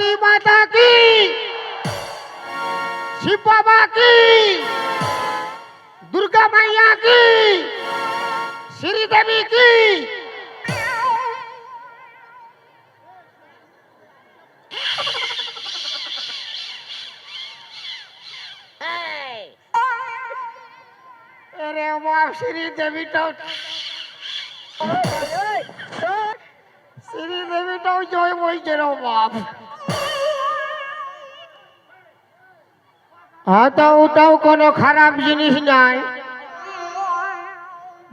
सरस्वती माता की, शिव बाबा की, दुर्गा मैया की, श्री देवी की। अरे बाप, श्री देवी तो श्री देवी तो জয় বলছে রে বাপ। ওটাও কোনো খারাপ জিনিস নাই।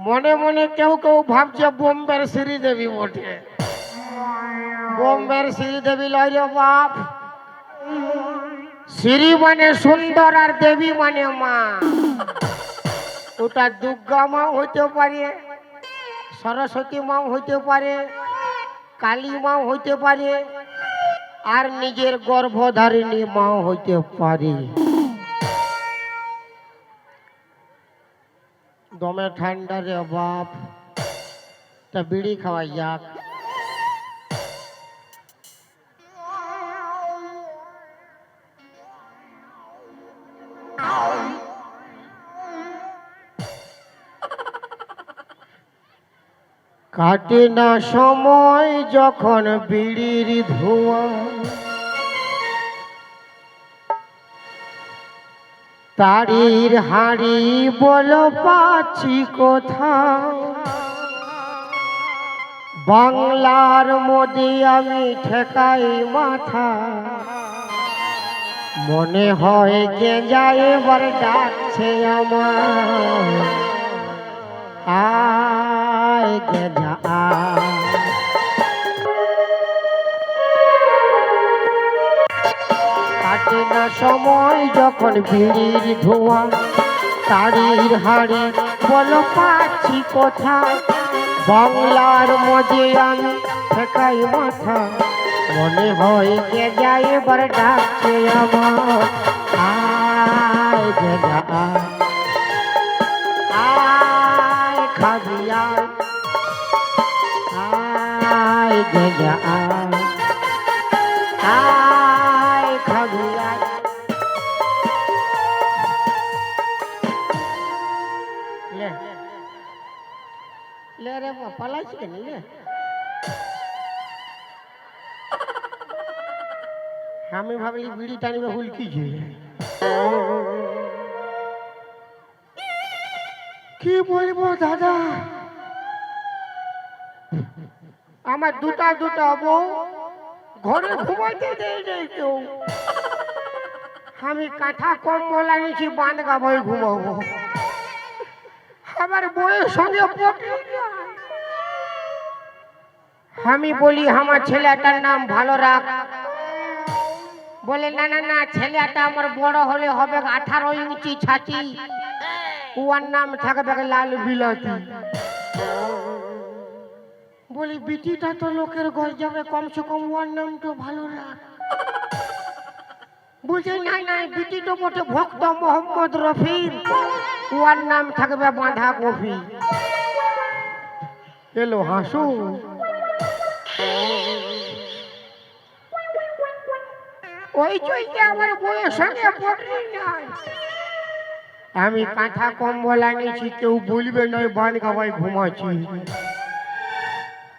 মনে মনে কেউ কেউ ভাবছে বোম্বের শ্রীদেবী বটে। বোম্বের শ্রীদেবী লয় রে বাপ। শ্রী মানে সুন্দর আর দেবী মানে মা। ওটা দুর্গা মাও হইতে পারে, সরস্বতী মাও হইতে পারে, কালী মাও হইতে পারে, আর নিজের গর্ভধারিণী মাও হইতে পারে। দমে ঠান্ডা রে বাপ, তা বিড়ি খাওয়াই যাক। কাটে না সময় যখন বিড়ির ধোঁয়া, তারির হাড়ি বলো পাচ্ছি কোথাও। বাংলার মধ্যে আমি ঠেকাই মাথা, মনে হয় গেঁজা এবার ডাকছে আমার। আয় গেঁজা আয়, কাটে না সময় যখন বিড়ির ধোঁয়া, তারির হাড়ি বলো পাচ্ছি কোথায়। বাংলার মধ্যে আমি ঠেকাই মাথা, মনে হয় গেঁজা এবার ডাকছে আমার। আয় গেঁজা আয়, আয় খাবি আয়, আয় গেঁজা আয়, আয় খাবি আয়। ले रे पलाइছি কেন ले? আমি ভাবলি বিড়ি টানিবে হুলকিছে। কি বলবো দাদা, আমার দুটা বউ ঘরে ঘুমাইতে দেয় নেই কেউ। আমি কাঁথা কম্বল আনিছি, বাঁধ গাবই ঘুমাবো। আমার বউয়ের সঙ্গে আমি বলি আমার ছেলেটার নাম ভালো রাখ। বলে না না না, ছেলেটা আমার বড় হলে হবে 18 ইঞ্চি ছাতি, ওর নাম থাকবে লাল বিলাতি। বলি বিটিটা তো লোকের ঘর যাবে, কমসে কম ওর নাম তো ভালো রাখ। বুঝে নাই নাই, বিটি তো বটে ভক্ত মোহাম্মদ রফি, ওর নাম থাকবে বাঁধা কফি। এলো হাসু, ওই চইতে আমার বউয়ের সঙ্গে পড়লি নাই। আমি কাঁথা কম্বল আনিছি, কেউ বলবে নয় বান গাবাই ঘুমাচ্ছি।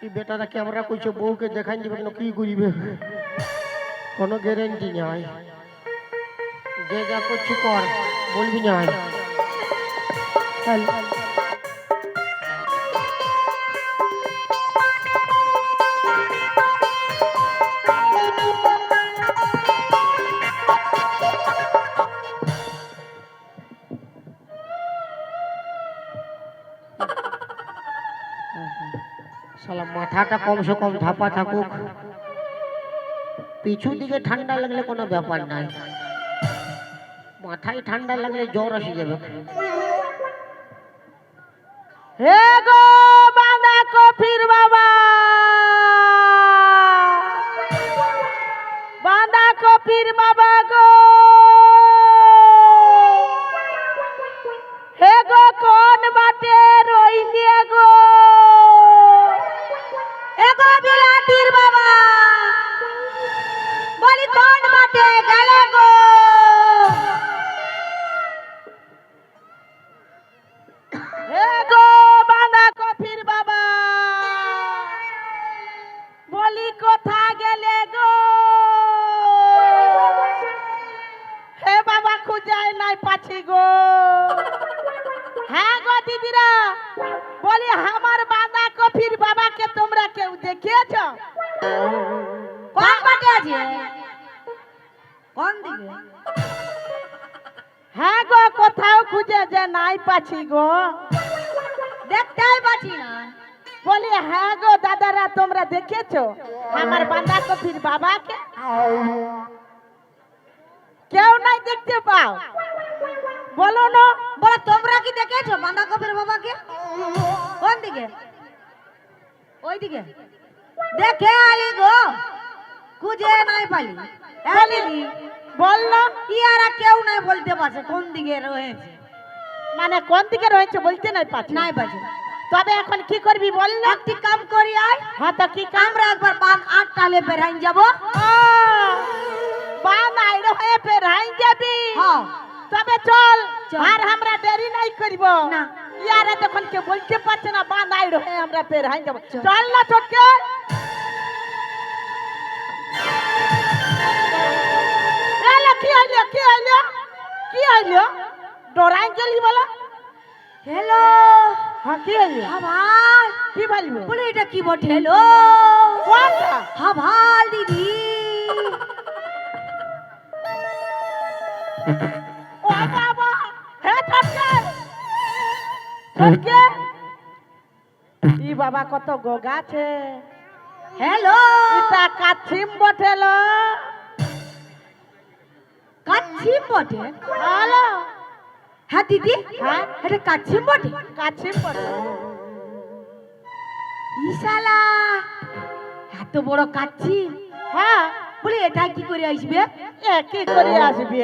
এই বেটারা ক্যামেরা করছে, বউকে দেখাই দিবে না, কি করিবে কোনো গ্যারেন্টি নাই। যে যা করছি কর, বলবি না। শালা মাথাটা কমসে কম ধাপা থাকুক, পিছু দিকে ঠান্ডা লাগলে কোনো ব্যাপার নাই, মাথায় ঠান্ডা লাগলে জ্বর আসে যাবে। হে গো বাঁধা কফির বাবা, বাঁধা কফির বাবা গো, হে গো কোন বাটে রইলে গো, এগো বিলাতির বাবা, বলি আছে কোন দিকে? হ্যাঁ গো, কোথাও খুঁজে যে নাই পাচ্ছি গো। দেখতেই পাচ্ছি না। বলি হ্যাঁ গো দাদারা, তোমরা দেখেছো আমার বাঁধাকপির বাবাকে? কেউ নাই দেখতে পাও? বলো না। বলো তোমরা কি দেখেছো বাঁধাকপির বাবাকে? কোন দিকে? ওই দিকে দেখে আলি গো, খুঁজে নাই পালি। বললো ইয়ারা কেউ নাই বলতে পারছে কোন দিকে রয়েছে। মানে কোন দিকে রয়েছে বলতে নাই পাচ্ছি। নাই পাচ্ছে। তবে এখন কি করবি বল না। একটি কাম করি আয়। হ্যাঁ তো কি কাম? আমরা একবার বাঁধ 8 টালে বেরাইন যাবো। বাঁধ আইড় হয়ে ফেরাই যাবি? হ্যাঁ তবে চল, চল। আর আমরা দেরি নাই করব না। ইয়ারা যখন কে বলতে পারছে না বাঁধ আইড় হয়ে আমরা ফেরাই যাব। চল। চল না ছোটকে। এলো কি হইলো, কি হইলো, কি হইলো? ডরাই গেলি বলো। হ্যালো হ্যাঁ কি হইলো? হাভাল কি বলবো? বলে এটা কি বটে? হ্যালো কোনটা? হাভাল দিদি। ও বাবা, হে ছোটকে, ছোটকে। ই বাবা কত গোগা আছে। হ্যালো এটা কাছিম বটেলো। কাচ্ছিম বটে? হ্যালো। হ্যাঁ দিদি, হ্যাঁ এটা কাচ্ছিম বটে? কাছিম বটে। ইশালা এত বড় কাচ্ছিম। হ্যাঁ, বলে এটা কি করে আসবে? এ কি করে আসবি?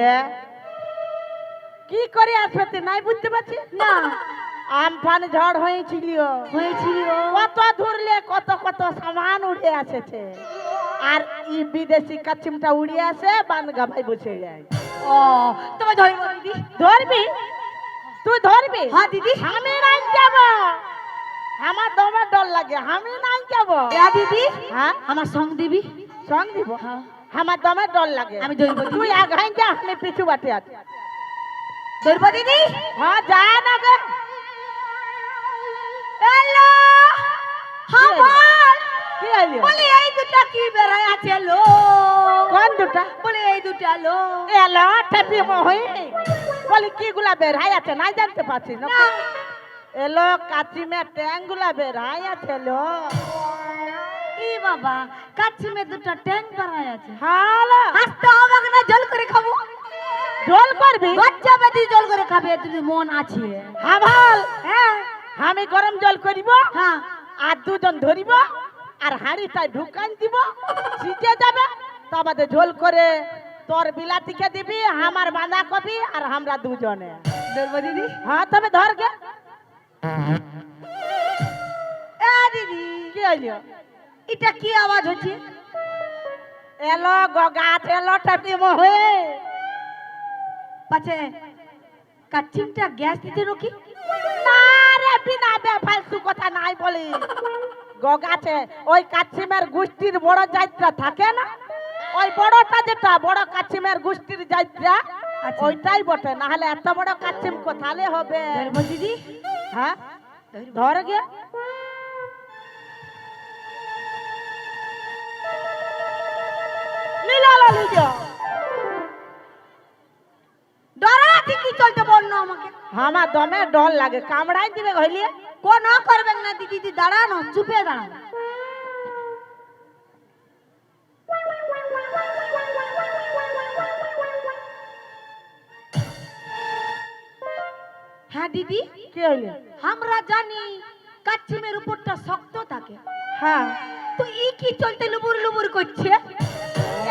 কি করে আসবে তুই নাই বুঝতে পারছিস? না আমফান ঝড় হয়েছিল, হয়েছিল। কত ধরলে কত কত সামান উড়ে আসেছে। আর ই বিদেশি কাছিমটা উড়ে আসে বান গাভাই বসে যায়। ও তুমি ধরবো দিদি? ধরবি? তুই ধরবি? হ্যাঁ দিদি। আমি নাই যাব। আমার দমে ডর লাগে, আমি নাই যাব। এ দিদি হ্যাঁ, আমার সঙ্গ দিবি? সঙ্গ দিব। হ্যাঁ আমার দমে ডর লাগে। আমি ধরবো দিদি। তুই আগাই যা, আমি পিছু বাটে আছি। ধরবো দিদি? হ্যাঁ যা না গে। হ্যালো হাভাল কি হইলো? বলে এই দুটা কি বেরায় আছে লো? কোন দুটা? বলে এই দুটা লো। এলো ঠেপি মহি। বলি কি গুলা বের হাই আছে নাই জানতে পারছি না। না। এলো কাচিমে ট্যাং গুলা বের হাই আছে লো। ই বাবা কাচ্ছিমে দুটা ট্যাঙ্ক বেরায় আছে। হ্যালো, হাসতে হবে না, জল করে খাবো। জল করবি? বাচ্চা বেটি জল করে খাবে, তুমি মন আছে? হ্যাঁ ভাল। হ্যাঁ আমি গরম জল করিব, হ্যাঁ আর দুজন ধরিব, আর হাঁড়িটায় ঢুকান দিব, সিজে যাবে। তবে ঝোল করে তোর বিলাতিকে দিবি, আমার বাঁধাকপি, আর আমরা দুজনে। ধরবো দিদি? হ্যাঁ তবে ধর গে। এ দিদি কি হইলো? এটা কি আওয়াজ হচ্ছে? এলো গগাছ, এলো ঠেপি মহি। পাছে কাচ্ছিমটা গ্যাস দিতে নাকি? না রে, বিনা বেফালতু কথা নাই বলি। গগাছে ওই কাছিমের গোষ্ঠীর বড় যাত্রা থাকে না, ওই বড়টা যেটা বড় কাছিমের গোষ্ঠীর যাত্রা, আচ্ছা। ওইটাই বটে। না হলে এত বড় কাছিম কোথালে হবে? ধরবো দিদি? হ্যাঁ ধর গে। লীলা লিজা ডরা ঠিকই চলতে বলল আমাকে। আমার দমে ডর লাগে, কামড়াই দিবে ঘইলিয়ে। কোন করবেন না দিদি, দিদি দাঁড়ানো, চুপে দাঁড়ানো। হ্যাঁ দিদি, কি হইলো? আমরা জানি কাচ্ছিমের উপরটা শক্ত থাকে, হ্যাঁ তো ই কি চলতে লুবুর লুবুর করছে?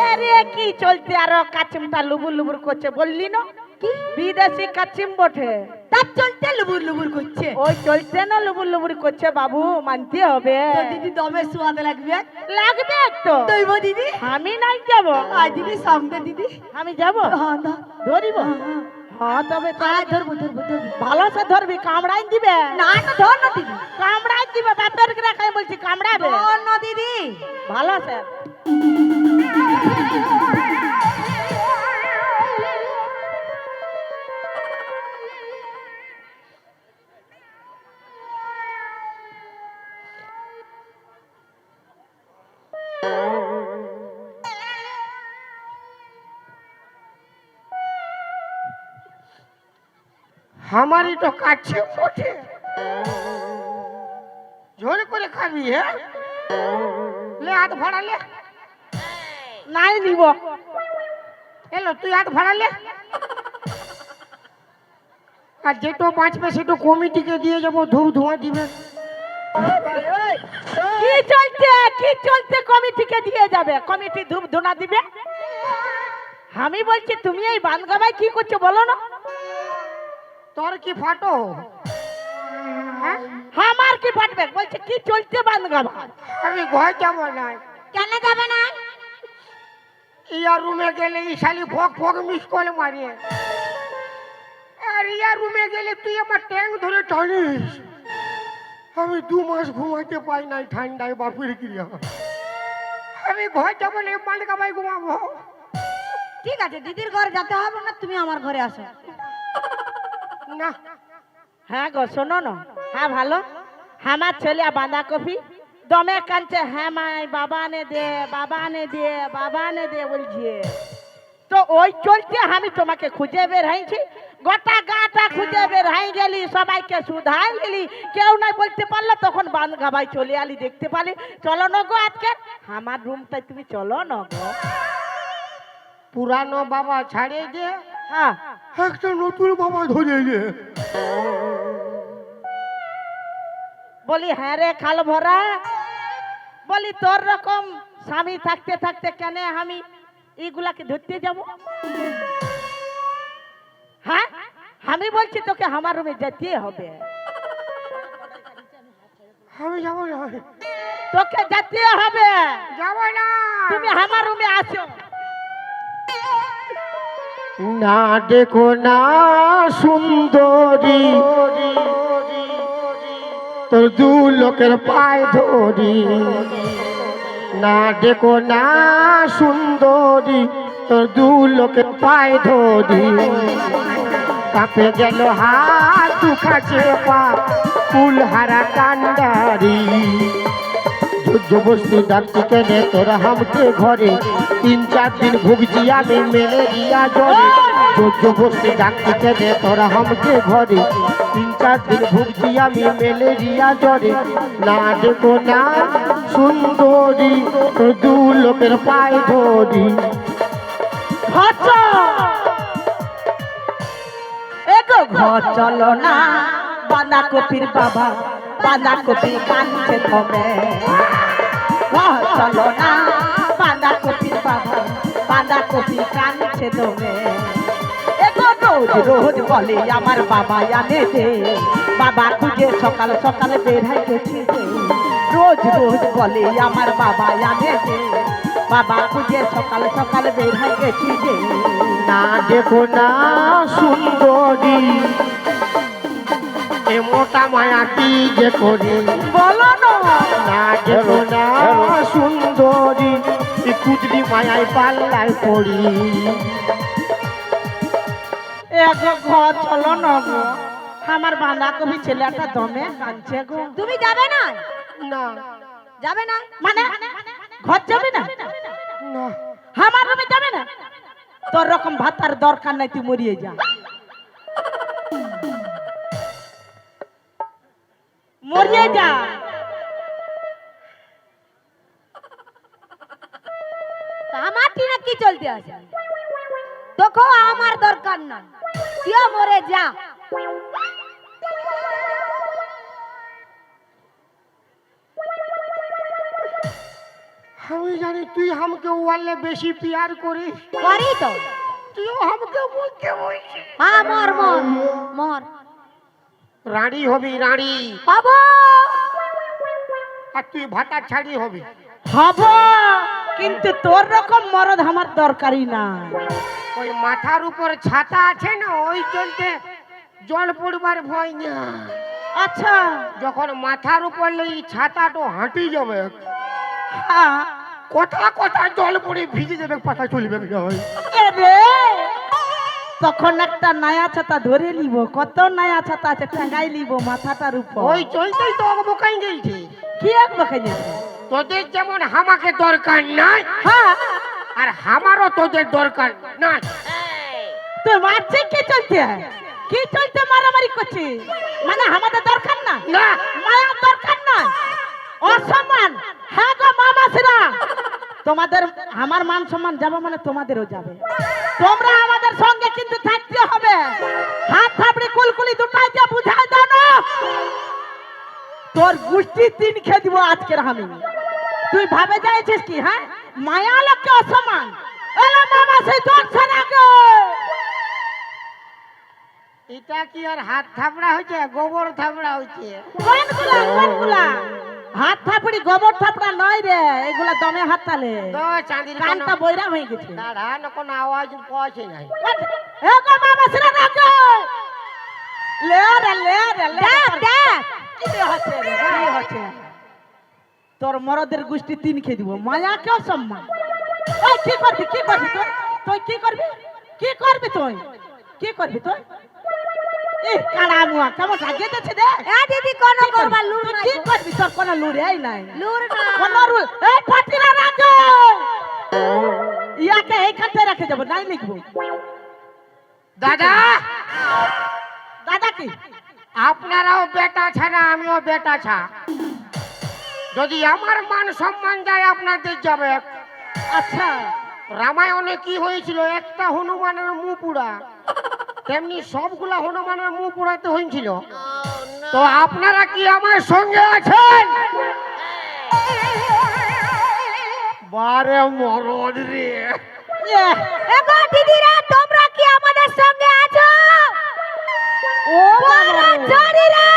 আরে কি চলতে আরো কাচিমটা লুবুর লুবুর করছে বললি না? কি বিদেশি কাচিম বটে, তার চলতে লুবুর লুবুর করছে? ওই চলতে না লুবুর লুবুর করছে বাবু, মানতে হবে। তো দিদি দমে সুয়াদ লাগবে। লাগবে তো। দইব দিদি? আমি নাই যাব। আয় দিদি সামনে দিদি। আমি যাব, হ্যাঁ না ধরিব। হ্যাঁ, হ্যাঁ। হ্যাঁ তবে আয় ধরবো ধরবো ধরবো। ভালো সে ধরবি, কামড়াই দিবে। না না ধর না দিদি, কামড়াই দিবে, বাপের রাখাই বলছি কামড়াবে। ধর না দিদি। ভালো সে। আমারই তো কাছে ওঠে জোর করে খাবি হ্যাঁ লে হাত ভাড়ালে নাই নিব এলো তুই হাত ভাড়ালে আর যেটো বাঁচবে সেটা কমিটিকে দিয়ে যাবো ধূপ ধোঁয়া দিবে কি চলছে কমিটিকে দিয়ে যাবে কমিটি ধূপ ধুনা দিবে আমি বলছি তুমি এই বানগাবাই কি করছো বলো না তোর কি ফাটো হ্যাঁ আমার কি ফাটবে বলছে কি চলছে বানগাবা আমি ঘর যাবো না কেন যাবে না ইয়া রুমে গেলে এই শালি ফক ফক মিস করে মারিয়ে আর ইয়া রুমে গেলে তুই আমার ট্যাঙ্ক ধরে টানিস আমি 2 মাস ঘুমাতে পাই নাই ঠান্ডায় বাপের ক্রিয়া আমি ঘর যাবো না মালিকা ভাই ঘুমাবো ঠিক আছে দিদির ঘরে যেতে হবে না তুমি আমার ঘরে আসো না হ্যাঁ গো শোনো না হ্যাঁ ভালো আমার ছেলে বাঁধাকপি দমে কানছে হ্যাঁ মাই বাবা নে দে বাবা নে দে বাবা নে দে বলছে তো ওই চলছে আমি তোমাকে খুঁজে বের হয়েছি গোটা গাটা খুঁজে বের হয়ে গেলি সবাইকে শুধাই গেলি কেউ নাই বলতে পারলো তখন বানগাবাই চলে আলি দেখতে পালি চলো না গো আজকে আমার রুমটাই তুমি চলো না গো পুরানো বাবা ছাড়িয়ে দে হ্যাঁ একটা নতুন বাবা ধরে দে বলি হ্যাঁ রে খাল ভরা বলি তোর রকম স্বামী থাকতে থাকতে কেন আমি এইগুলাকে ধরতে যাব হ্যাঁ আমি বলছি তোকে আমার রুমে যেতে হবে আমি যাবো না তোকে যেতে হবে যাবো না তুমি আমার রুমে আসো না দেখো না সুন্দরী তোর 2 লোকের পায়ে ধরি না দেখো না সুন্দরী তোর 2 লোকের পায়ে ধরি কাঁপে গেল হাত দুখাছে পা ফুল হারা কান্ডারি জবরদস্তি ডাকছি কেনে তোরা হামকে ঘরে 3-4 দিন ভুগছি আমি ম্যালেরিয়া জ্বরে জবরদস্তি ডাকছি কেনে তোরা হামকে ঘরে 3-4 দিন ভুগছি আমি ম্যালেরিয়া জ্বরে না দেখো না সুন্দরী তোর 2 লোকের পায়ে ধরি এগো ঘর চলো না বাঁধাকপির বাবা বাঁধাকপি কানছে কমে ঘর চলো না বাঁধাকপির বাবা বাঁধাকপি কানছে দমে এগো রোজ রোজ বলে আমার বাবা আনে দে বাবা খুঁজে সকাল সকাল বের হয়ে গেছি রোজ রোজ বলে আমার বাবা আনে দে বাবা খুঁজে সকাল সকাল বের হয়ে গেছি না দেখো না সুন্দরী এ মোটা মায়া কি যে করি বলো না না দেখো না সুন্দরী এ কুদরি মায়ায় পাল্লায় পড়ি এগো ঘর চলো না গো আমার বাঁধাকপি ছেলেটা দমে কাঁদছে গো তুমি যাবে না না যাবে না মানে ঘর যাবে না না আমার রুমে যাবে না তোর রকম ভাতার দরকার নাই তুই মরিয়ে যা মরিয়ে যা আমার টিনা কি চলতে আছে দেখো আমার দরকার না তুই মরে যা আমি জানি তুই আমাকে ওয়ালে বেশি প্যার করিস করি তো তুইও আমাকে বলতে বলছিস হ্যাঁ মর মর মর রানী হবি রানী বাবা আর তুই ভাতা ছাড়ি হবি হব কিন্তু তোর রকম মরদ আমার দরকারই না ওই মাথার উপর ছাতা আছে না ওই চলতে জল পড়বার ভয় না আচ্ছা যখন মাথার উপর এই ছাতাটা হাঁটি যাবে হ্যাঁ কথা কথা জল পড়ে ভিজে যাবে পাতা চলবে না ভাই এ রে তখন একটা নয়া ছাতা ধরে নিব কত নয়া ছাতা আছে টাঙ্গাই নিব মাথাটার উপর ওই চলতেই তো বোকাই গেছে কি এক বকে যাবে তোদের যেমন আমাকে দরকার নাই হ্যাঁ আর আমারও তোদের দরকার নাই তো মারছে কে চলতে হয় কি চলতে মারামারি করছি? মানে আমাদের দরকার না, না মায়ার দরকার না, অসম্মান। হ্যাঁ গো মামাসিরা, তোমাদের আমার মান সম্মান যাবে মানে তোমাদেরও যাবে। তোমরা আমাদের সঙ্গে কিন্তু থাকতে হবে। হাত থাপড়ি কুলকুলি দুটাই যে বুঝাই দাও না, তোর গুষ্টি তিন খেয়ে দিব আজকের আমি। তুই ভাবে যাইছিস কি? হ্যাঁ, মায়া লোককে অসম্মান। এলো মামা সেই দর্শন আগে। এটা কি আর হাত থাপড়া হয়েছে, গোবর থাপড়া হয়েছে? কোনগুলা কোনগুলা? হাত থাপড়ি গোবর থাপড়া নয় রে, এগুলা দমে হাত তালে। তো চাঁদির কানটা বইরা হয়ে গেছে। দাঁড়া না, কোনো আওয়াজ পৌঁছে নাই। এ গো মামা সিরা রাখো। লে রে লে রে লে। দেখ দেখ কি রে হচ্ছে রে? কি হচ্ছে? তোর মরদের গোষ্ঠী তিন খেয়ে দিব। মায়া কেউ সম্মান। ওই কি করবি? কি করবি তুই? তুই কি করবি? কি করবি তুই? কি করবি তুই? এই কাড়া মুয়া কেমন লাগিয়ে যাচ্ছে রে? এ দিদি কোন করবা লুর তুই নাই কি করবি? তোর কোনো লুরেই নাই। লুর না কোন রুল? এই পাটিরা রাখো। ইয়াকে এইখানটা রেখে যাব, নাই লিখবো। দাদা, দাদা কি? আপনারাও বেটা ছাড়া আমিও বেটা ছা। যদি আমার মান সম্মান যায় আপনাদের যাবে। আচ্ছা, রামায়ণে কি হয়েছিল? একটা হনুমানের মুখ পুড়া, তেমনি সবগুলা হনুমানের মুখ পুড়াতে হয়েছিল। তো আপনারা কি আমার সঙ্গে আছেন? বারে মরদ রে। ইয়ে, এ গো দিদিরা তোমরা কি আমাদের সঙ্গে আছো? ও বড় বাবা। জড়িরা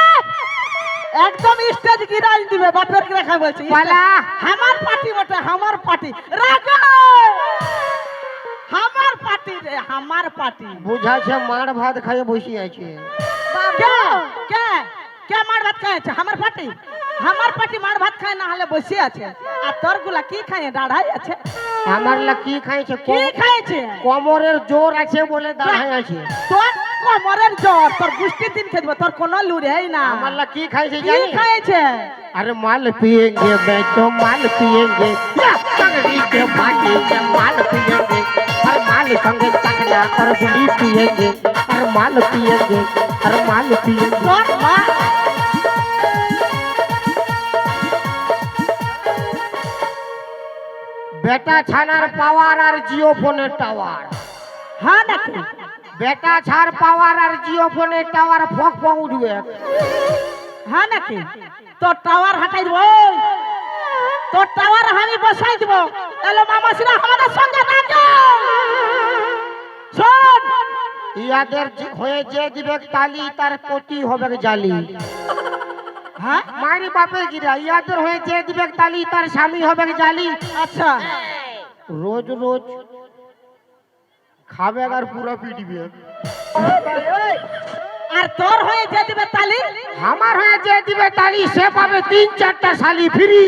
একদম স্টেজ গিরাই দিবে বাপের রেখা বলছি। পালা। আমার পার্টি বটে, আমার পার্টি। রাখো। আমার পার্টি রে, আমার পার্টি। বুঝাছে মার ভাত খাইয়ে বসে আছে। কে কে কে মার ভাত খাইছে? আমার পার্টি। আমার পার্টি মার ভাত খায় না হলে বসে আছে। আর তোরগুলা কি খায়? দাঁড়াই আছে। আমার লা কি খাইছে? কি খাইছে? কোমরের জোর আছে বলে দাঁড়ায় আছে। তোর কোমরের জ্বর, তোর গুষ্টি দিন খেয়ে দিব, তোর কোনো লুরেই না। আমার লা কি খাইছে কি জানি? খাইছে? अरे माल पिएंगे मैं तो माल पिएंगे, संगरी के भाटी में माल पिएंगे, हर माल संगे चकना और बीड़ी पिएंगे, हर माल पिएंगे, हर माल पिएंगे। তোর মা बेटा छानार पावर और जियो फोने टावर, হ্যাঁ নাকি? बेटा छार पावर और जियो फोने टावर फक फक उठবে। হ্যাঁ নাকি? তোর টাওয়ার হাঁটাই দিব। তোর টাওয়ার আমি বসাই দিব। এলো মামাসিরা আমাদের সঙ্গে থাকো। শোন, ইয়াদের হয়ে যে দিবে তালি তার কতি হবে জালি। হ্যাঁ মারি বাপের গিরা, ইয়াদের হয়ে যে দিবে তালি তার স্বামী হবে জালি। আচ্ছা, রোজ রোজ খাবে আর পুরো পিটবে। আর তোর হয়ে যে দিবে তালি, আমার হয়ে যে দিবে তালি সে পাবে 3-4টা শালি ফ্রি।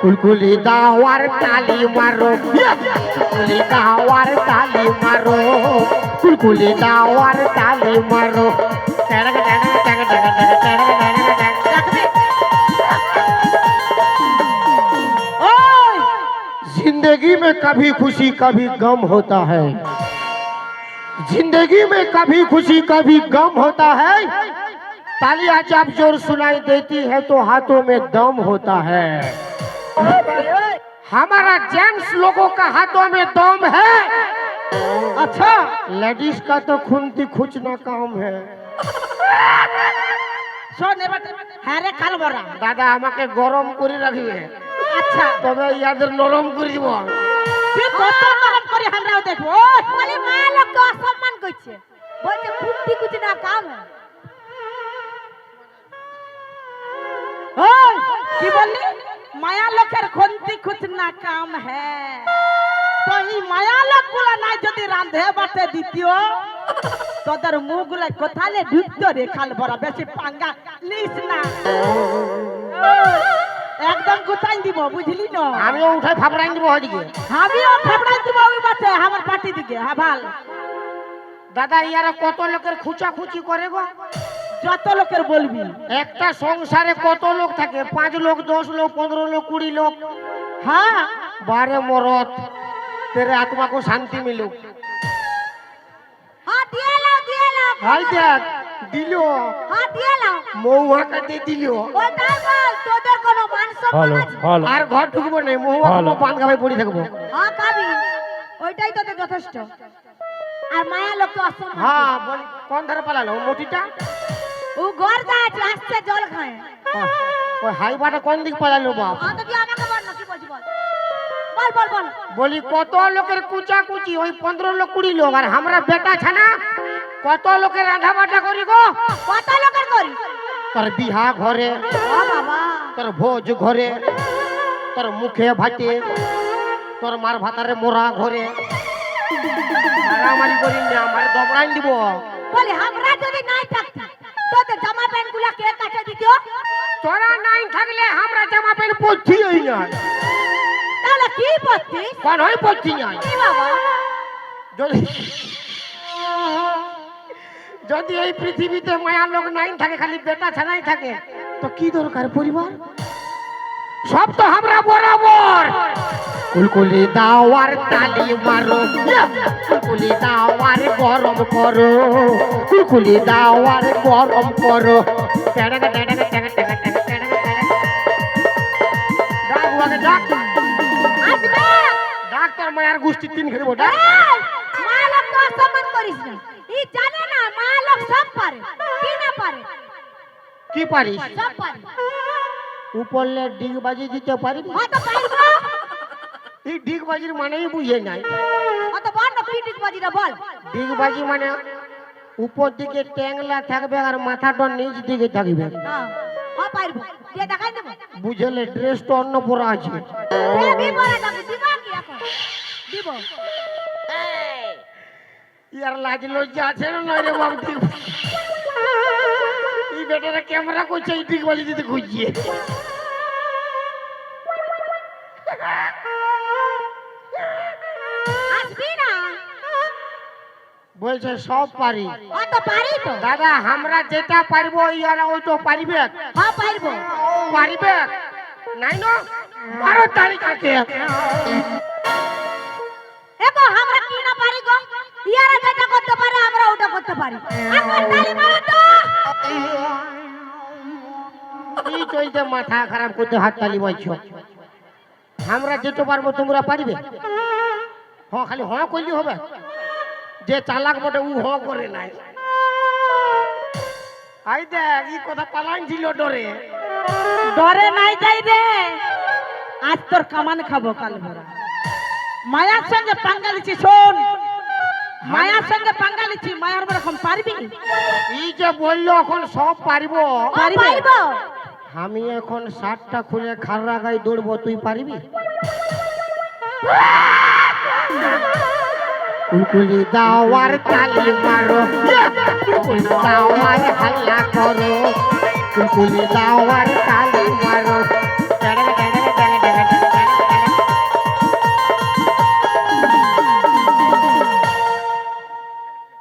কুলকুলি দাওয়ার তালি মারো, কুলকুলি দাওয়ার তালি মারো, কুলকুলি দাওয়ার তালি মারো। দেখবি? ওই जिंदगी में कभी खुशी कभी गम होता है, जिंदगी में कभी खुशी कभी गम होता है। तालियां जब जोर सुनाई देती है तो हाथों में दम होता है। हमारा जेंट्स लोगों का हाथों में दम है, अच्छा, लेडीज का तो खुनती खुचना काम है। শোন এবার। হ্যাঁ রে কাল বড়া। দাদা আমাকে গরম করে রাখবে, আচ্ছা, তবে ইয়াদের নরম করে দিব। তুই কত নরম করে আমরাও দেখবো। ওই, বলে মা লোককে অসম্মান করছে, বলছে কুটি কুটি না কাম ওই, কি বললি? মায়া লোকের খন্তি খুচনা কাম হ্যাঁ। তো এই মায়া লোকগুলা নাই যদি রান্ধে বাটে দ্বিতীয়, তোদের মুখগুলা কোথালে ঢুকতো রে খাল ভরা। বেশি পাঙ্গা লিস না। একদম কোথায় দিব বুঝলি না? আমিও উঠাই ফাবড়াই দিব ওদিকে। আমিও ফাবড়াই দিব ওই বাটে আমার পার্টি দিকে। হ্যাঁ ভাল। দাদা ইয়ারা কত লোকের খুচাখুচি করে গো। যত লোকের বলবি। একটা সংসারে কত লোক থাকে? 5 লোক, 10 লোক, 15 लोग, 20 लोग। হ্যাঁ, बारे मरद, तेरे आत्मा को शांति मिलू। हाँ दिया ला হাই দেখ দিল হ্যাঁ দিয়ে নাও মৌহাকাতে দিল ওটাই বল তোদের কোনো মান সম্মান আছে আর ঘর ঢুকবো না মৌহাকা পান খাবে পড়ে থাকবো হ্যাঁ খাবি ওইটাই তোদের যথেষ্ট আর মায়া লোক তো অসম্মান হ্যাঁ বল কোন ধারে পালালো মোটিটা ও ঘর যাচ্ছে আসছে জল খায় ওই হাইবাটা কোন দিক পালালো বাপ হ্যাঁ তো তুই আমাকে বল না কি বলছিস বল বল বল বল বলি কত লোকের কুচা কুচি ওই 15 লোক 20 লোক আর আমরা বেটা ছানা কত লোকের রাধা বাটা করি গো কত লোকের করি তোর বিহা ঘরে ও বাবা তোর ভোজ ঘরে তোর মুখে ভাতে তোর মার ভাতারে মোরা ঘরে মারামারি করি না আমার দবড়াই দিব বলি আমরা যদি নাই থাকতি তোদের জামা প্যান্ট গুলা কে কাছে দিত তোরা নাই থাকলে আমরা জামা প্যান্ট পরছিই না তাহলে কি পড়ছিস কোন হয় পরছি না কি বাবা যদি যদি এই পৃথিবীতে মায়া লোক নাই থাকে খালি বেটা ছানাই থাকে তো কি দরকার পরিবার সব তো আমরা বরাবর কুলকুলি দাওয়ার তালি মারো কুলকুলি দাওয়ার গরম করো কুলকুলি দাওয়ার গরম করো আসবে ডাক্তার মায়ার গোষ্ঠী তিন খেলবো ডাক মা লোক তো অসম্মান করিস না ই জানে না মা লোক সব পারে কি না পারে কি পারিস সব পারে উপরলে ডিগ বাজি দিতে পারিস অত পারবো এই ডিগ বাজির মানেই বুঝে নাই অত বল না পিটিক বাজিটা বল ডিগ বাজি মানে উপর দিকে ট্যাংলা থাকবে আর মাথাটা নিচ দিকে থাকবে হ্যাঁ হ্যাঁ পারবো দিয়ে দেখাই দেবো বুঝলে ড্রেস তো অন্য পরা আছে দেবি বলে যাবে দিবা কি এখন দিব ইয়ার লাজ লজ্জা আছে না নয় রে বাবু ডিগ এই বেটারা ক্যামেরা করছে এই ডিগ বাজি দিতে খুঁজিয়ে আসবি না বলছে সব পারি অত পারি তো দাদা আমরা যেটা পারবো ইয়ারা ওইটা পারিবে হ্যাঁ পারবো পারিবে নাই না 12 তারিখ আছে এগো আমরা কি না পারি গো ইয়ারা যেটা করতে পারে আমরা ওটা করতে পারি এখন তালি মারো তো এই চলতে মাথা খারাপ করতে হাত তালি বলছো আমরা যেতে পারবো তোমরা পারবে হ্যাঁ খালি হ্যাঁ করলে হবে যে চালাক বটে ও হ্যাঁ করে নাই আই দেখ এই কথা পালান ছিল ডরে ডরে নাই যাই রে আজ তোর কামান খাবো কাল ভরা মায়ার সঙ্গে পাঙ্গা লিছি শোন মায়ার সঙ্গে পাঙ্গা লিছি মায়ার রকম পারবি এই যে বললো এখন সব পারবো পারবো আমি এখন 7টা খুলে খাররা গায়ে দৌড়বো তুই পারবি কুলকুলি দাওয়ার তালি মারো কুলকুলি দাওয়ার হাল্লা করো কুলকুলি দাওয়ার তালি মারো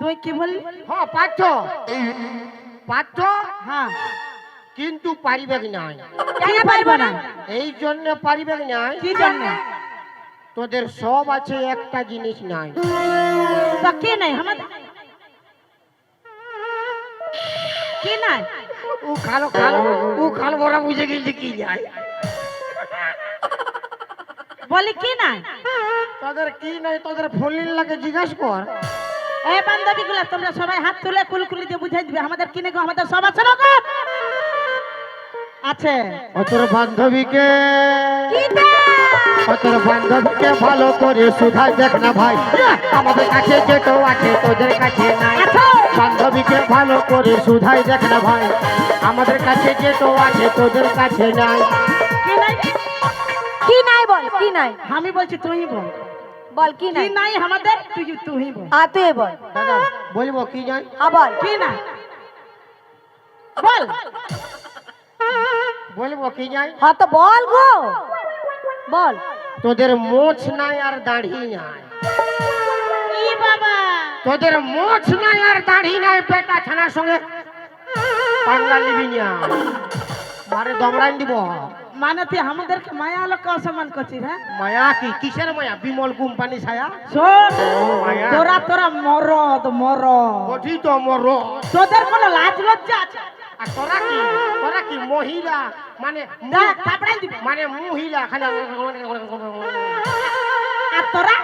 তুই কি বললি হ্যাঁ পাচ্ছ পাচ্ছ হ্যাঁ কিন্তু পারিবে কি নাই কেন পারবো না এই জন্য পারিবে কি নাই কি জন্য তোদের সব আছে একটা জিনিস নাই তো কি নাই আমাদের কি নাই ও খালো খালো ও খালো বড়া বুঝে গেছে কি যায় বলি কি নাই তোদের কি নাই তোদের ফোন লাগে জিজ্ঞাস কর এই বান্ধবী গুলা তোমরা সবাই হাত তুলে কুলকুলি দিয়ে বুঝাই দিবে আমাদের কিনে গো আমাদের সব আছে না গো আছে তোর বান্ধবীকে কি দে তোর বান্ধবীকে ভালো করে সুধাই দেখ না ভাই আমাদের কাছে যেটো আছে তোদের কাছে নাই আছে বান্ধবীকে ভালো করে সুধাই দেখ না ভাই আমাদের কাছে যেটো আছে তোদের কাছে নাই কি নাই কি নাই বল কি নাই আমি বলছি তুই বল বল কি কি নাই নাই আমাদের তুই বল আ তুই বল দাদা বলবো কি জান আ বল কি নাই বল বলবো কি জান হ্যাঁ তো বল গো বল তোদের মোছ নাই আর দাড়ি নাই ই বাবা তোদের মোছ নাই আর দাড়ি নাই বেটা ছানার সঙ্গে পাঙ্গা নিবি না মারে দমড়াই দিব মানে তুই আমাদেরকে মায়া লোককে অসম্মান করছিস হ্যাঁ মায়া কি কিসের মায়া বিমল কোম্পানি ছায়া শোন মায়া। তোরা তোরা মরদ মরদ বটি তো মর তোদের কোনো লাজ লজ্জা আছে আর তোরা কি মহিলা মানে দেখ থাপড়াই দিবি মানে মহিলা খালি আর তোরা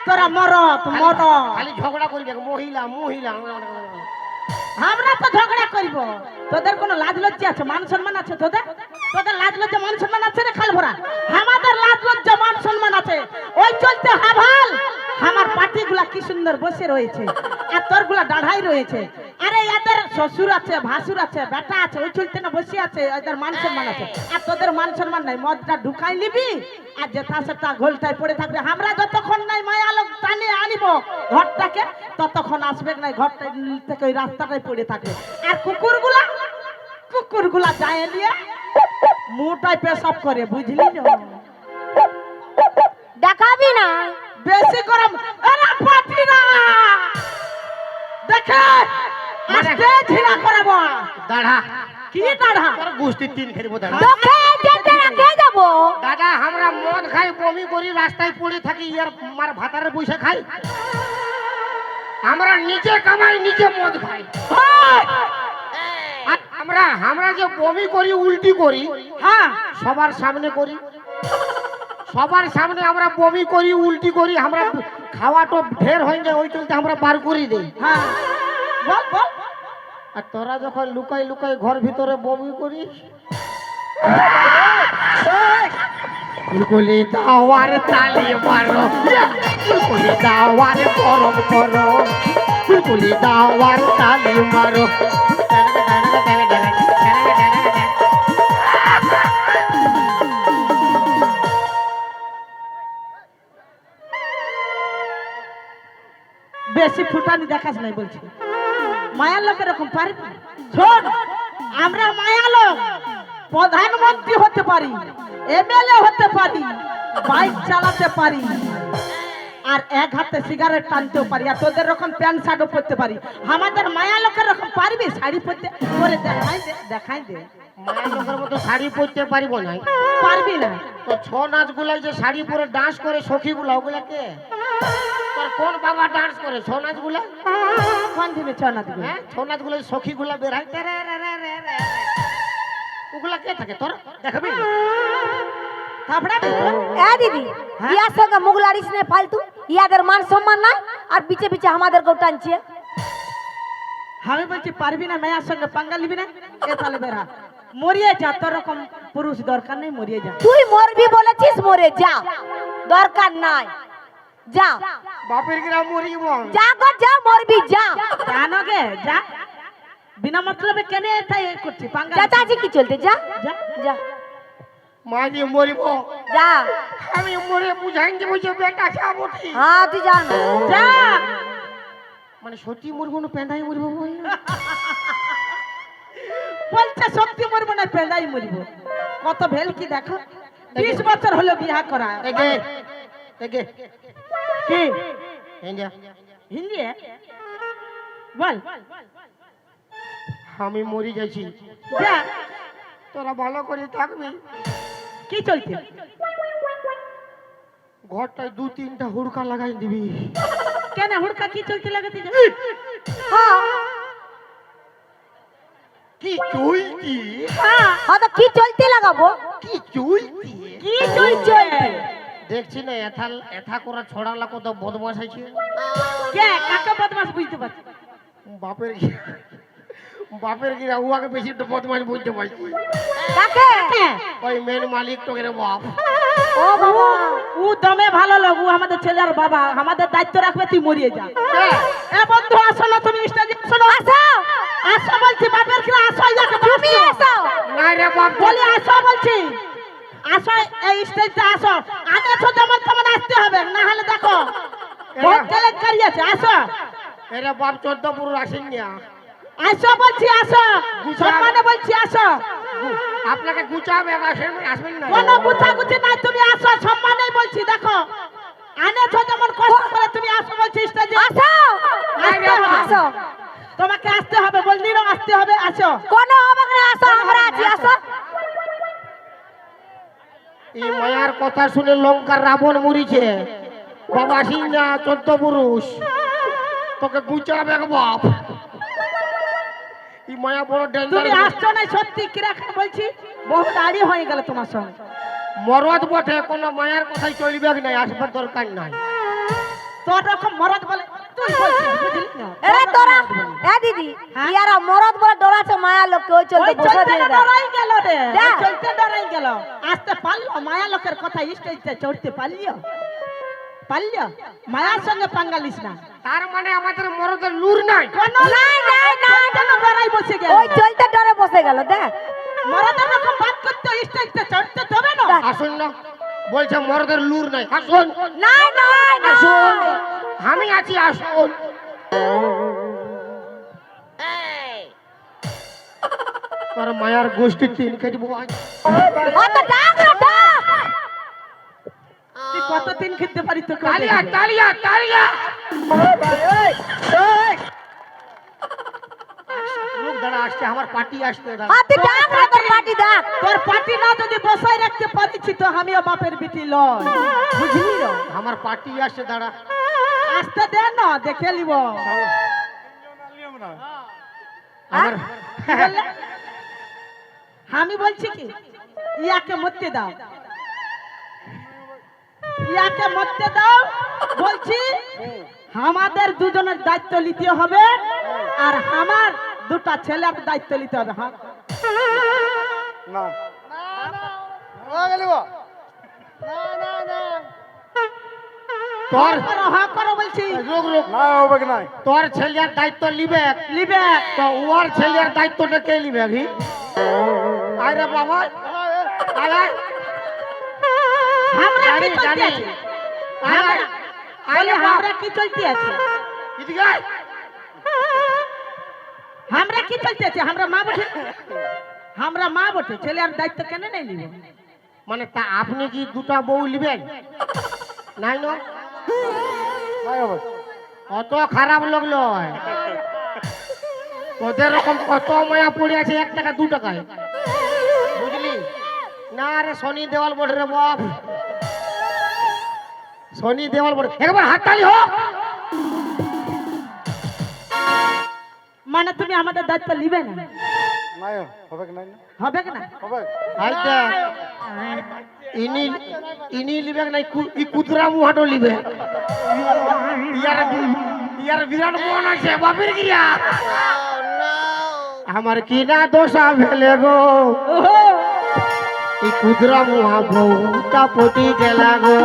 তোরা মরদ মরদ খালি ঝগড়া করবে মহিলা মহিলা আমরা তো ঝগড়া করব তোদের কোনো লাজ লজ্জা আছে মান সম্মান আছে তোদের তোদের লাজ লজ্জা মান সম্মান আছে রে খাল ভরা আমাদের লাজ লজ্জা মান সম্মান আছে ওই চলতে হাভাল আমার পাটিগুলা কি সুন্দর বসে রয়েছে আর তোরগুলা দাঁড়াই রয়েছে আরে এদের শ্বশুর আছে ভাসুর আছে বেটা আছে ওই চলতে না বসে আছে এদের মান সম্মান আছে আর তোদের মান সম্মান নাই মদটা ঢুকাই নিবি আর যেটা সেটা ঘোলটায় পড়ে থাকবে আমরা যতক্ষণ নাই মায়া লোক টানে আনিব ঘরটাকে ততক্ষণ আসবে নাই ঘরটা থেকে ওই রাস্তাটাই পড়ে থাকবে আর কুকুরগুলা যায় নিয়ে মুটাই পেশাব করে বুঝলি না দেখাবি না বেশি গরম আরে পাটি না দেখে আস্তে ঝিলা করব দাঁড়া কি দাঁড়া তোর গোষ্ঠী তিন খেলব দাঁড়া তোকে যেতে রাখে যাব দাদা আমরা মদ খাই বমি করি রাস্তায় পড়ে থাকি ইয়ার মার ভাতারে বসে খাই আমরা নিজে কামাই নিজে মদ খাই আর আমরা যে বমি করি উল্টি করি হ্যাঁ সবার সামনে করি সবার সামনে আমরা বমি করি উল্টি করি আমরা খাওয়া তো ঢের হয়ে যায় ওই চলতে আমরা বার করে দেই হ্যাঁ বল বল আর তোরা যখন লুকাই লুকাই ঘর ভিতরে বমি করিস কুলকুলি দাওয়ার তালি মারো কুলকুলি দাওয়ার গরম করো কুলকুলি দাওয়ার তালি মারো বেশি ফুটানি দেখাস নাই বলছি মায়ার লোক এরকম পারে না। শোন আমরা মায়া লোক প্রধানমন্ত্রী হতে পারি এমএলএ হতে পারি বাইক চালাতে পারি আর এক হাতে সিগারেট টানতেও পারি আর তোদের রকম প্যান্ট শার্টও পরতে পারি আমাদের মায়া লোকের রকম পারবি শাড়ি পরতে করে দেখাই দে মায়ের লোকের মতো শাড়ি পরতে পারিব না পারবি না তো ছৌ নাচ গুলাই যে শাড়ি পরে ডান্স করে সখী গুলা ওগুলা কে তোর কোন বাবা ডান্স করে ছৌ নাচ গুলা কোন দিনে ছনা দিবি হ্যাঁ ছৌ নাচ গুলা সখী গুলা বেরাই ওগুলা কে থাকে তোর দেখাবি থাপড়া এ দিদি ইয়া সঙ্গে মুখ লাড়িস নে ফালতু ইয়াদের মান সম্মান নাই আর পিছে পিছে আমাদেরকেও টানছে আমি বলছি পারবি না মেয়ের সঙ্গে পাঙ্গা নিবি না এ তাহলে বেরা মরিয়ে যা তোর রকম পুরুষ দরকার নেই মরিয়ে যা তুই মরবি বলেছিস মরে যা দরকার নাই যা বাপের গ্রাম মরিব যা গো যা মরবি যা জানো গে যা বিনা মতলবে কেনে এটাই করছি পাঙ্গা চাচাজি কি চলতে যা যা যা মা দিয়ে মরিব যা আমি মরে বুঝাই দেবো যে বেটা খাবো ঠিক হ্যাঁ তুই যা না। যা মানে সত্যি মরবো না পেঁদাই মরবো বল বলছে সত্যি মরবো না পেঁদাই মরব কত ভেল কি দেখো 20 বছর হলো বিয়া করা এগে এগে কি ইন্ডিয়া হিন্দি বল আমি মরি গেছি যা তোরা ভালো করে থাকবি কি চলছে ঘরটায় 2-3টা হুড়কা লাগাই দিবি কেন হুড়কা কি চলতে লাগাতে যা হ্যাঁ কি চুইতি হ্যাঁ হ্যাঁ তো কি চলতে লাগাবো কি চুইতি কি চলছে দেখছি না এথা করা ছড়ালা কত বদমাশ আছে কে কাকে বদমাশ বুঝতে পারছি বাপের গিরা উহাকে বেশি তো বদমাশ বুঝতে পারছি কাকে ওই মেন মালিক তো রে বাপ ও বাবা ও দমে ভালো লোক ও আমাদের ছেলের বাবা আমাদের দায়িত্ব রাখবে তুই মরিয়ে যা এ বন্ধু আসো না তুমি স্টেজে আসো না আসো আসো বলছি বাপের কি আসো যাকে তুমি আসো না রে বাপ বলি আসো বলছি আসো এই স্টেজে আসো আগে তো যেমন তেমন আসতে হবে না হলে দেখো বহুত কেলেঙ্কারি আছে আসো এরে বাপ 14 পুরো আসেন না আসো বলছি আসো সম্মানে বলছি আসো আপনাকে গুছাবে আসবেন না কোনো গুছাগুছি নাই তুমি আসো সম্মানে বলছি দেখো আনেছো যেমন কষ্ট করে তুমি আসো বলছি স্টেজে আসো আসতে হবে। আসো তোমাকে আসতে হবে বললি না আসতে হবে আসো কোন হবে না আসো আমরা আছি আসো এই মায়ার কথা শুনে লঙ্কার রাবণ মরিছে বাবা সিংহা 14 পুরুষ তোকে গুচাবে বাপ এই মায়া বড় তুমি ডেঞ্জার আসছো না সত্যি কিরকম বলছি বহু দাঁড়ি হয়ে গেল তোমার সঙ্গে মরদ বটে কোনো মায়ার কথাই চলবে নাই আসবার দরকার নাই তোর রকম মরদ বলে তুই বলছিস বুঝলি না এরে তোরা এ দিদি ইয়ারা মরদ বলে ডরাছে মায়া লোককে ওই চলতে ওই বসে চলতে দিয়ে দেয়। ডরাই গেল রে যা। ওই চলতে ডরাই গেল আসতে পারলো মায়া লোকের কথা স্টেজে চড়তে পারলিও মায়ার সঙ্গে পাঙ্গালিস না তার মানে আমাদের মরদের লুর নাই কেন ডরাই বসে গেল ওই চলতে ডরে বসে গেল দেখ মরদের রকম বাদ করতে স্টেজে চড়তে দেবে না আসুন না বলছে মরদের লুর নাই আসুন নাই নাই আসুন আমি আছি আসুন তোর মায়ার গোষ্ঠী তিন কেজি আজ অত ডাক না ডাক তুই কত দিন খেতে পারি তো তালিয়া তালিয়া তালিয়া লোক দাঁড়া আসছে আমার পার্টি আসছে দাঁড়া হাতি ডাক না তোর পাটি ডাক তোর পাটি না যদি বসাই রাখতে পারিছি তো আমিও বাপের বিটি লয় বুঝলি না আমার পার্টি আসছে দাঁড়া আসতে দে না দেখে নিব আমার কি বললে? আমি বলছি কি ইয়াকে মরতে দাও ইয়াকে মরতে দাও বলছি আমাদের দুজনের দায়িত্ব নিতে হবে আর আমার দুটা ছেলের দায়িত্ব নিতে হবে হ্যাঁ তোর হ্যাঁ করো বলছি রোগ রোগ তোর ছেলের দায়িত্ব নিবে নিবে তো ওর ছেলের দায়িত্বটা কে নিবে কি আরে বাবা আরে আমরা কি জানি চলতে জানি আছি? আরে বলে আরে বাবা আমরা কি চলতে আছে এদিকে আয়। আমরা কি চলতে আছে আমরা মা বটে ছেলে আর দায়িত্ব কেন নেই নিব মানে তা আপনি কি দুটা বউ নিবেন নাই না অত খারাপ লাগলো তোদের রকম কত মায়া পড়ে আছে 1 টাকা 2 টাকায় বুঝলি না রে শনি দেওয়াল বড় রে বাপ শনি দেওয়াল বড় একবার হাততালি হোক মানে তুমি আমাদের দায়িত্ব নিবে না হবে কি না আইতে ইনি ইনি লিবে নাই ই কুতরা মুহাটো লিবে ইয়ার বিরাট মন আছে বাপের গিয়া আমার কি না দোষা ফেলে গো ই কুতরা মুহা বউটা পটি গেলা গো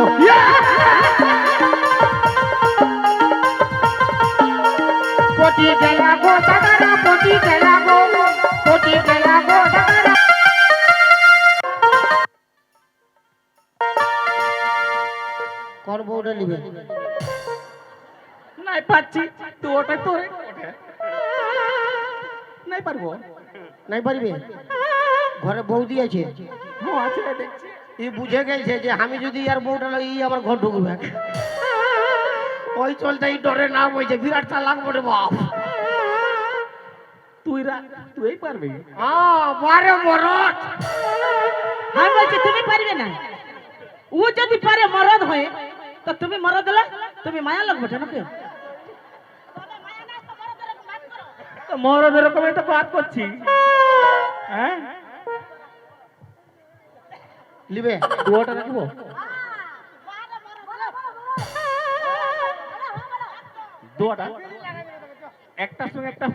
পটি গেলা গো দাদারা পটি গেলা গো পটি গেলা গো দাদারা করবো ওটা নিবে নাই পাচ্ছি তুই ওটা তোরে নাই পারবো নাই পারবে ঘরে বৌদি আছে আছে দেখছি ই বুঝে গেছে যে আমি যদি আর বউটা লাগি ই আমার ঘর ঢুকবে ওই চলতে এই ডরে না বইছে বিরাট চালাক বটে বাপ তুই পারবি বারে মরদ আমি বলছি তুমি পারবে না ও যদি পারে মরদ হয়ে তো তুমি মরদ হলে তুমি মায়া লোক বটে নাকি মরদ এরকম তো বাদ করছি হ্যাঁ লিবে দুটা রাখবো দুটা একটা সঙ্গে একটা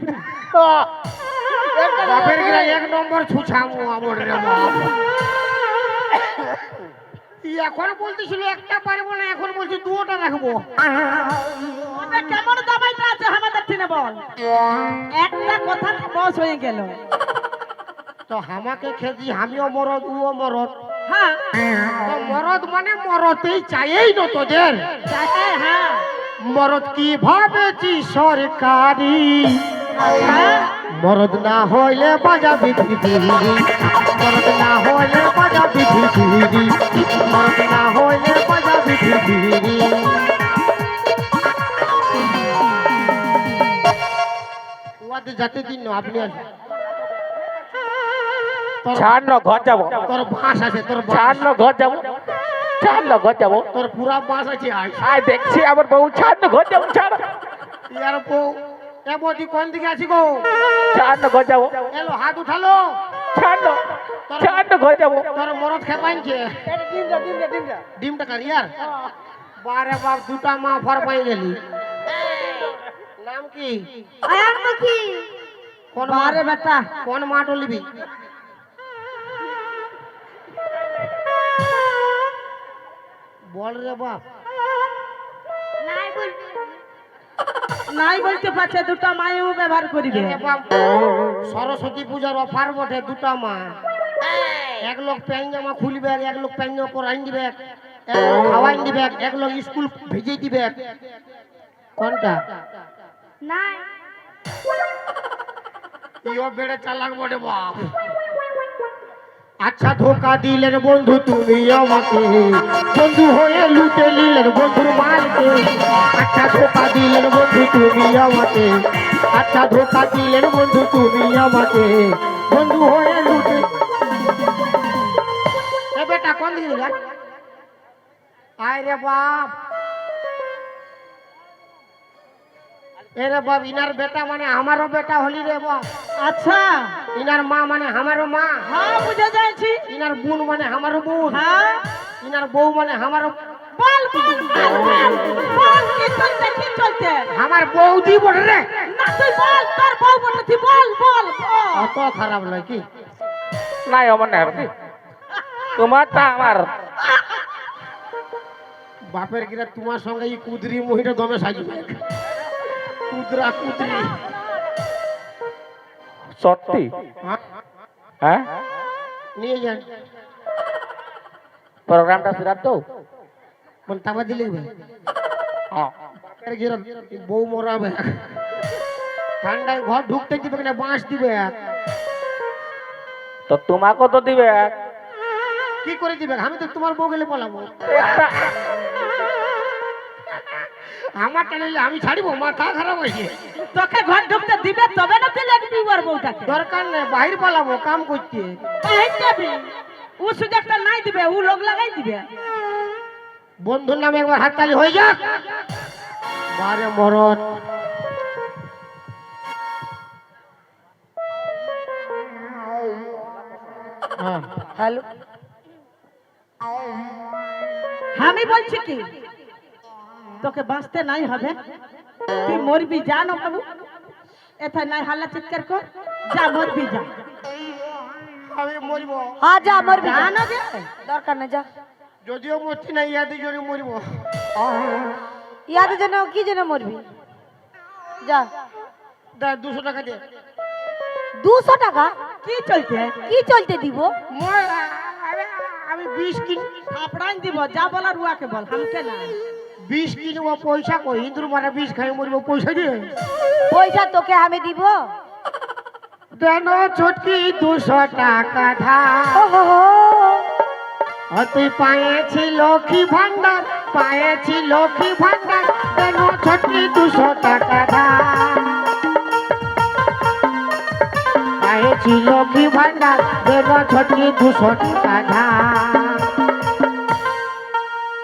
বাপের গিরা 1 নম্বর ছুছামু আমর রে বাপ ই এখন বলতেছিল একটা পারবো না এখন বলছে দুটা রাখবো ওটা কেমন দাবাইটা আছে আমাদের টিনে বল একটা কথা বস হয়ে গেল তো আমাকে খেজি আমিও মরদ ও মরদ হ্যাঁ তো মরদ মানে মরতেই চাইই না তোদের হ্যাঁ মরদ কি ভাবেছি সরকারি মরদ না হইলে বাজা বিধি মরদ না হইলে বাজা বিধি মরদ না হইলে বাজা বিধি ওয়াতে যাতে দিন না আপনি আসুন ছাড় না ঘর যাবো, তোর বাস আছে, তোর বাস। ছাড় না ঘর যাবো, ছাড় না ঘর যাবো। তোর পুরা বাস আছে আয়। আয় দেখছি আমার বউ, ছাড় না ঘর যাবো, ছাড়, ইয়ার বউ এ বৌদি কোন দিকে আছি গো? ছাড় না ঘর যাবো, এলো হাত উঠালো। ছাড় না, ছাড় না ঘর যাবো। তোর মরদ খেপাইছে ডিমটা কার ইয়ার বারে বাপ দুটা মা ফর পাই গেলি। নাম কি? আয়ার নাকি কোন বারে বেটা কোন মা টলিবি? বল রে বাপ। নাই বলতে পারছে, দুটো মায়েও ব্যবহার করিবে। এ বাপ, সরস্বতী পূজার অফার বটে, দুটা মা। এক লোক প্যান্ট জামা খুলবে, এক লোক প্যান্ট জামা পরাইন দিবে, এক লোক খাওয়াইন দিবে, এক লোক স্কুল ভিজে দিবে। কোনটা? নাই ইও বেড়ে চালাক বটে বাপ। আচ্ছা ধোকা দিলেন বন্ধু তুমি আমাকে, বন্ধু হয়ে লুটে নিলেন বন্ধুর মালকে। আচ্ছা ধোকা দিলেন বন্ধু তুমি আমাকে, আচ্ছা ধোকা দিলেন বন্ধু তুমি আমাকে, বন্ধু হয়ে লুটে। এ বেটা কোন দিকে যা? আয় রে বাপ। এরে বাপ, ইনার বেটা মানে আমারও বেটা হলি রে বাপ। আচ্ছা, ইনার মা মানে আমারও মা। হ্যাঁ বুঝে যাচ্ছি। ইনার বোন মানে আমারও বোন। হ্যাঁ ইনার বউ মানে আমারও। বল বল বল, বল কি চলছে, কি চলছে? আমার বৌদি বটে রে। না তুই বল, তোর বউ বলতে তুই বল বল বল। অত খারাপ নয় কি? নাই আমার নাই হবে, তোমারটা আমার। বাপের গিরা তোমার সঙ্গে এই কুদরি মহিলা দমে সাজবে। কুদরা কুদরি। সত্যি? হ্যাঁ? হ্যাঁ, নিয়ে যান। প্রোগ্রামটা সিরাত তো। কোন তাবা দিলে ভাই? হ্যাঁ, বাপের গিরা বউ মরাবে। ঠান্ডায় ঘর ঢুকতে দিবে না, বাঁশ দিবে। তো তোমাকে তো দিবে কি করে দিবে? আমি তো তোমার বউ গেলে বলাবো। একটা। আমার টানলে আমি ছাড়িব? মাথা খারাপ হয়েছে। তোকে ঘর ঢুকতে দিবে তবে না তুই লাগবি ওর বউটাকে। দরকার নেই, বাহির পালাবো কাম করতে। এই যাবি, ও সুযোগটা নাই দিবে, ও লোক লাগাই দিবে। বন্ধুর নামে একবার হাততালি হয়ে যাক। বারে মরদ। হ্যাঁ, হ্যালো আমি বলছি কি, তোকে বাঁচতে নাই হবে, তুই মরবি, যা না বাবু। এথায় নাই হাল্লা চিৎকার কর, যা মরবি যা। আমি মরিব। হ্যাঁ যা মরবি, যা না যে। দরকার নেই যা। যদিও মরছি না, ইয়াদের জন্য মরিব। ইয়াদের জন্য কি জন্য মরবি? যা। দা 200 টাকা দে। 200 টাকা কি চলছে? কি চলতে দিব? আমি 20 কিন থাপড়াই দিব, যা বলার উয়াকে বল, হামকে না। 20 কিনবো, পয়সা কই? হিন্দুর মারা 20 খাই মরিব, পয়সা দিয়ে। পয়সা তোকে আমি দিব। দেন ছোটকি 200 টাকা ধার। ওহো তুই পায়েছি লক্ষ্মী ভান্ডার, পায়েছি লক্ষ্মী ভান্ডার, দেন ছোটকি 200 টাকা ধার। পায়েছি লক্ষ্মী ভান্ডার, দেন ছোটকি 200 টাকা ধার।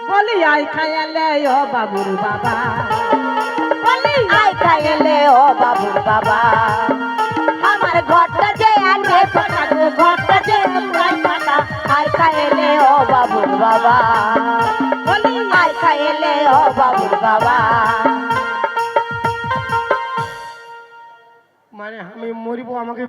বলি আই খাইলে ও বাবুর বাবা, বলি আই খাইলে ও বাবুর বাবা, আমার ঘরটা যে আছে ফাটা গো, ঘরটা যে প্রায় ফাটা। আই খাইলে ও বাবুর বাবা, বলি আই খাইলে ও বাবুর বাবা। মানে আমি মরিব, আমাকে